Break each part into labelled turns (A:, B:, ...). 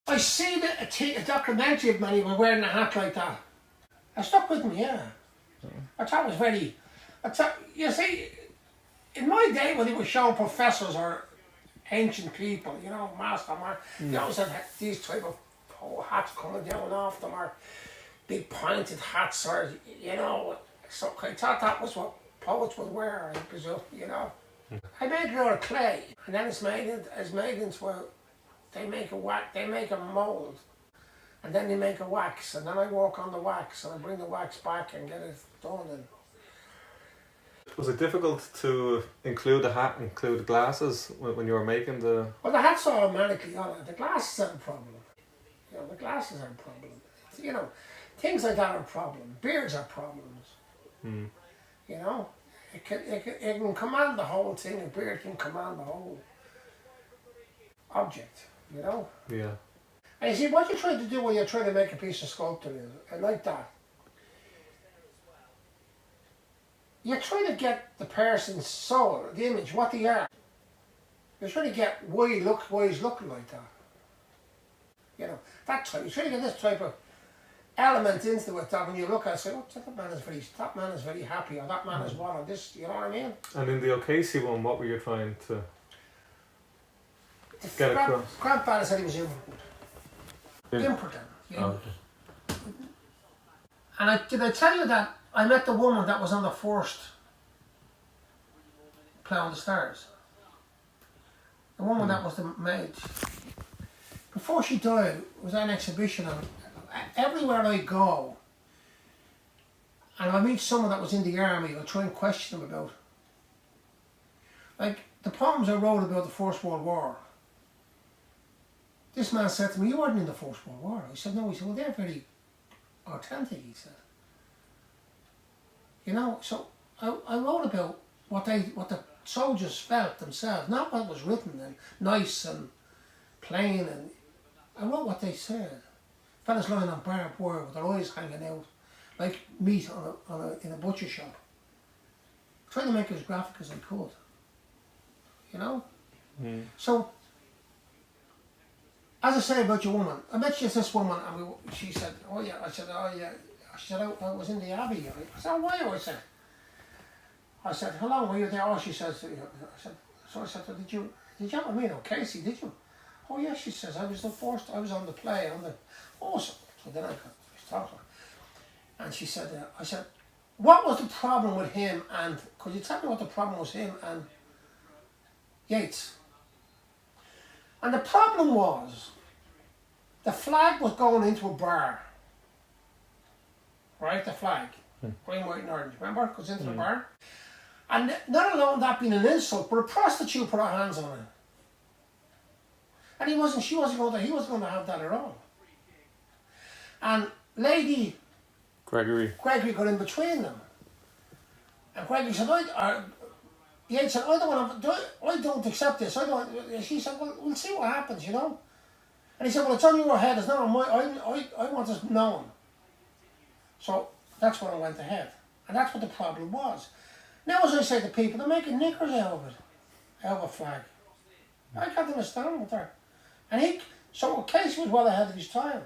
A: I seen a documentary of Manny wearing a hat like that. It stuck with me, yeah. I thought it was very... you see, in my day when they were showing professors or ancient people, you know, they always had these type of hats coming down off them, or big pointed hats, or, you know, so I thought that was what poets would wear, I presume, you know. I made it out of clay, and then it's made into they make a mould, and then they make a wax, and then I work on the wax, and I bring the wax back and get it done. And
B: was it difficult to include the hat, include the glasses when you were making the...
A: Well, the hat's automatically on it. The glasses are a problem. You know, the glasses are a problem. You know, things like that are a problem. Beards are problems. You know, it can command the whole thing. A beard can command the whole object. You know.
B: Yeah.
A: And you see, what you're trying to do when you're trying to make a piece of sculpture is, like that, you're trying to get the person's soul, the image, what they are. You're trying to get why he's looking like that. You know, that type. You're trying to get this type of element into it that when you look at it, say, oh, that man is very happy, or that man is one, or this, you know what I mean?
B: And in the O'Casey one, what were you trying to get across?
A: Grandfather said he was impotent. Impotent. You know?
B: Okay.
A: And did I tell you that I met the woman that was on the first Play on the Stars? The woman that was the maid. Before she died, it was an exhibition, and everywhere I go, and I meet someone that was in the army, I'll try and question them about, like, the poems I wrote about the First World War. This man said to me, you weren't in the First World War. I said, no. He said, well, they're very authentic, he said. You know, so I wrote about what the soldiers felt themselves, not what was written and nice and plain, and I wrote what they said. Fellas lying on barbed wire with their eyes hanging out, like meat in a butcher shop. Trying to make it as graphic as I could. You know? So, as I say about your woman, I met this woman, and she said, oh yeah, I said, oh yeah. She said, I was in the Abbey. I said, oh, why? I said, how long were you there? Oh, she says, I said, did you ever meet O'Casey, did you? Oh yeah, she says, I was on the play, so then I was talking. And she said, I said, what was the problem with him, and could you tell me what the problem was him and Yeats? And the problem was, the flag was going into a bar. Right, the flag, green, white and orange, remember? Goes into the bar. And not alone that being an insult, but a prostitute put her hands on it. And he wasn't going to have that at all. And Lady
B: Gregory
A: got in between them. And Gregory said, Yeats said, I don't accept this. She said, well, we'll see what happens, you know. And he said, well, it's on your head, it's not on my, I want this known. So that's when I went ahead. And that's what the problem was. Now, as I say to people, they're making knickers out of it, out of a flag. I can't understand with her. And so O'Casey was well ahead of his time.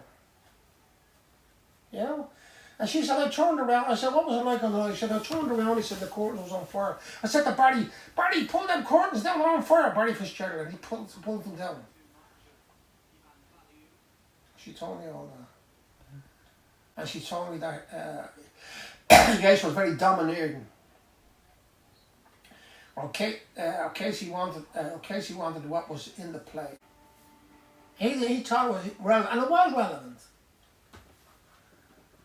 A: You know? And she said, I turned around. I said, what was it like on the night? She said, I turned around. He said, the curtain was on fire. I said to Barry, pull them curtains down, they're on fire. Barry Fitzgerald, and he pulled them down. She told me all that. And she told me that Yeats was very domineering. O'Casey wanted what was in the play. He thought it was relevant, and it was relevant.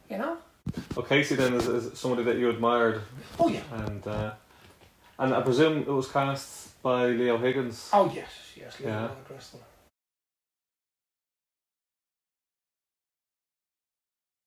A: You know?
B: O'Casey then is somebody that you admired.
A: Oh yeah.
B: And I presume it was cast by Leo Higgins.
A: Oh yes, Leo
B: yeah.
A: Bristol.